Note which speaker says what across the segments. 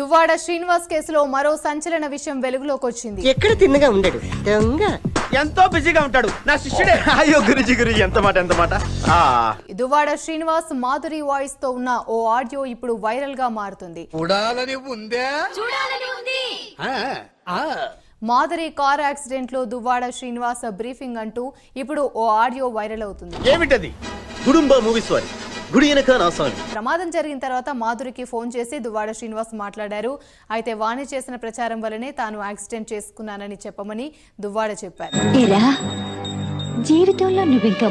Speaker 1: దువ్వాడ శ్రీనివాస్ కేసులో మరో సంచలన విషయం వెలుగులోకి వచ్చింది.
Speaker 2: ఎక్కడ తిన్నగా ఉండడు,
Speaker 3: ఎంతో బిజీగా ఉంటాడు నా శిష్యుడే. అయ్యో గురుజీ ఎంత మాట.
Speaker 1: దువ్వాడ శ్రీనివాస్ మాధురి వాయిస్ తో ఉన్న ఓ ఆడియో ఇప్పుడు వైరల్ గా మారుతుంది. మాధురి కార్ యాక్సిడెంట్ లో దువ్వాడ శ్రీనివాస్ బ్రీఫింగ్ అంటూ ఇప్పుడు ఓ ఆడియో వైరల్ అవుతుంది.
Speaker 3: ఏమిటది?
Speaker 2: గుడుంబ మూవీస్ వారి గుడి వెనక నా సాంగ్.
Speaker 1: ప్రమాదం జరిగిన తర్వాత మాధురికి ఫోన్ చేసి దువ్వాడ శ్రీనివాస్ మాట్లాడారు. అయితే వాణి చేసిన ప్రచారం వల్లనే తాను యాక్సిడెంట్ చేసుకున్నానని చెప్పమని దువ్వాడ చెప్పారు.
Speaker 4: జీవితంలో నువ్వు ఇంకా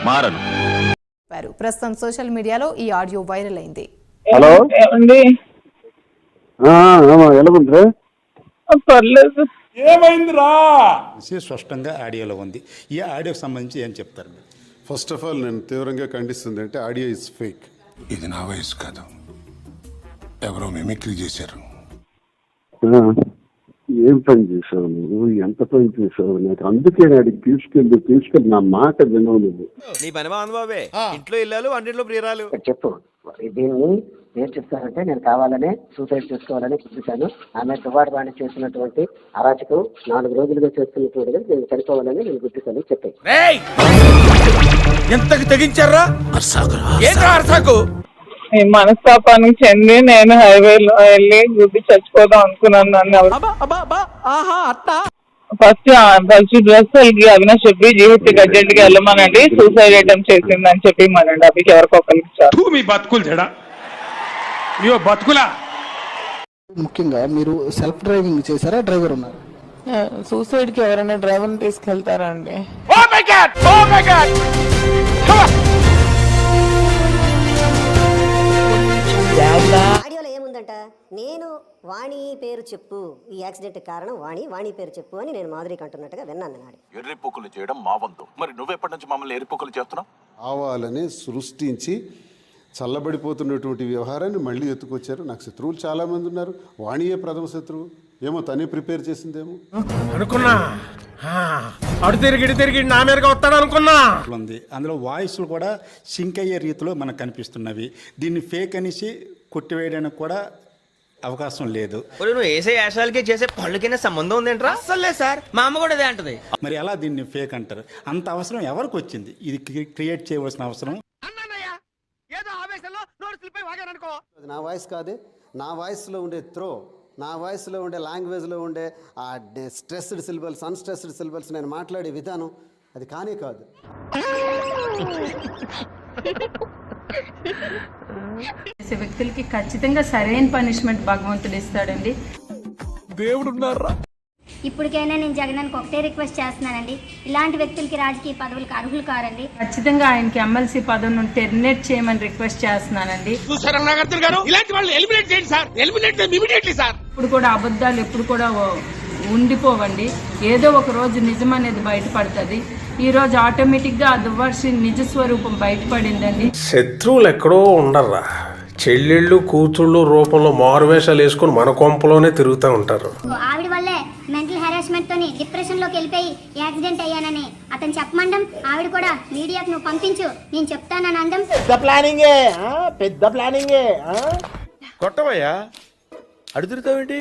Speaker 4: మారను.
Speaker 1: ప్రస్తుతం సోషల్ మీడియాలో ఈ ఆడియో వైరల్ అయింది.
Speaker 5: హలో
Speaker 6: పర్లేదు,
Speaker 5: ఏమైందిరా?
Speaker 7: స్పష్టంగా ఆడియోలో ఉంది. ఈ ఆడియోకి సంబంధించి ఏం చెప్తారు?
Speaker 8: ఫస్ట్ ఆఫ్ ఆల్ నేను తీవ్రంగా ఖండిస్తుంది అంటే ఆడియో ఇస్ ఫేక్.
Speaker 9: ఇది నా వయసు కాదు, ఎవరో మిమిక్రీ చేశారు.
Speaker 8: ఏం పని చేసావు నువ్వు? ఎంత పని చేసావు? నాకు అందుకే అడిగి తీసుకెళ్ళి నా మాట వినవు నువ్వు.
Speaker 3: నీ పని బాగుంది బాబే, ఇంట్లో ఇల్లాలు వంటింట్లో ప్రియురాలు.
Speaker 2: చెప్పు, దీన్ని ఏం చెప్తానంటే నేను కావాలనే సూసైడ్ చేసుకోవాలని చూపించాను. ఆమె దువ్వాడ వాణి చేసినటువంటి అరాచకం 4 రోజులుగా చేస్తున్నటువంటి నేను చనిపోవాలని నేను గుర్తిస్తాను చెప్పాను.
Speaker 3: ఎంతకు తెగించారా?
Speaker 6: ఈ మనస్తాపానికి చెంది నేను హైవేలో వెళ్ళి గుడ్డి చచ్చిపోదాం అనుకున్నాను. ఫస్ట్ డ్రెస్ అవినాష్ చెప్పి జీవిత అర్జెంట్ గా వెళ్ళమనండి, సూసైడ్ అటెంప్ట్ చేసిందని చెప్పి మనండి. అవి ఎవరికొకరికి
Speaker 5: బతుకులా.
Speaker 10: ముఖ్యంగా మీరు సెల్ఫ్ డ్రైవింగ్ చేశారా, డ్రైవర్ ఉన్నారు?
Speaker 6: సూసైడ్ కి ఎవరైనా డ్రైవర్ తీసుకెళ్తారా అండి?
Speaker 2: ఆడియోలో ఏముందంట, నేను వాణి పేరు చెప్పు, ఈ యాక్సిడెంట్ కారణం వాణి పేరు చెప్పు అని నేను మాధురికి అంటున్నట్టుగా విన్నాను. నాడు
Speaker 9: ఎర్రిపుక్కులు చేయడం మా వంతు. మరి నువ్వెప్పటి నుంచి మమ్మల్ని ఎర్రిపుక్కులు చేస్తున్నావు?
Speaker 8: కావాలని సృష్టించి చల్లబడిపోతున్నటువంటి వ్యవహారాన్ని మళ్ళీ ఎత్తుకొచ్చారు. నాకు శత్రువులు చాలా మంది ఉన్నారు, వాణియే ప్రథమ శత్రువు. ఏమో తనే ప్రిపేర్ చేసిందేమో
Speaker 3: అనుకున్నా. అడు తిరిగి నా మీదగా వస్తాడు అనుకున్నా.
Speaker 7: అందులో వాయిస్లు కూడా సింక్ అయ్యే రీతిలో మనకు కనిపిస్తున్నవి. దీన్ని ఫేక్ అనేసి కొట్టివేయడానికి కూడా అవకాశం లేదు.
Speaker 3: నువ్వు వేసే యాశాలకి చేసే పళ్ళకైనా సంబంధం ఉందేంట్రా? అసలే సార్, మా అమ్మ కూడా అదే అంటది.
Speaker 7: మరి ఎలా దీన్ని ఫేక్ అంటారు? అంత అవసరం ఎవరికి వచ్చింది? ఇది క్రియేట్ చేయవలసిన అవసరం.
Speaker 8: నా వాయిస్ కాదే, నా వాయిస్లో ఉండే త్రో, నా వాయిస్లో ఉండే లాంగ్వేజ్లో ఉండే ఆ స్ట్రెస్డ్ సిలబల్స్, అన్స్ట్రెస్డ్ సిలబల్స్, నేను మాట్లాడే విధానం అది కానే కాదు.
Speaker 6: వ్యక్తులకి ఖచ్చితంగా సరైన పనిష్మెంట్ భగవంతుడు ఇస్తాడండి.
Speaker 5: దేవుడు ఉన్నారా?
Speaker 4: ఇప్పటికైనా నేను జగనానికి ఒకటే రిక్వెస్ట్ చేస్తున్నానండి, ఇలాంటి వ్యక్తులకి రాజకీయ పదవులకు అర్హులు కారండి.
Speaker 6: ఖచ్చితంగా ఆయనకి ఎమ్మెల్సీ పదవిని టెర్మినేట్ చేయమని రిక్వెస్ట్ చేస్తున్నానండి. ఇప్పుడు కూడా అబద్ధాలు ఎప్పుడు కూడా ఉండిపోవండి. ఏదో ఒక రోజు నిజం అనేది బయటపడుతుంది. ఈ రోజు ఆటోమేటిక్ గా ఆ దువ్వాడ నిజ స్వరూపం బయటపడిందండి.
Speaker 5: శత్రువులు ఎక్కడో ఉండర్రా, చెల్లెళ్ళు కూతుళ్ళు రూపంలో మారువేషాలు వేసుకుని మన కొంపలోనే తిరుగుతూ ఉంటారు.
Speaker 4: ఆవిడ వల్లే మెంటల్ హెరాస్మెంట్ తోని డిప్రెషన్ లోకి వెళ్ళిపోయి యాక్సిడెంట్ అయ్యానని అతను చెప్పమండం, ఆవిడ కూడా మీడియాకు నువ్వు పంపించు నేను చెప్తానని అండం.
Speaker 3: పెద్ద ప్లానింగే. కొట్టవయ్యా, అడుగుతావేంటి?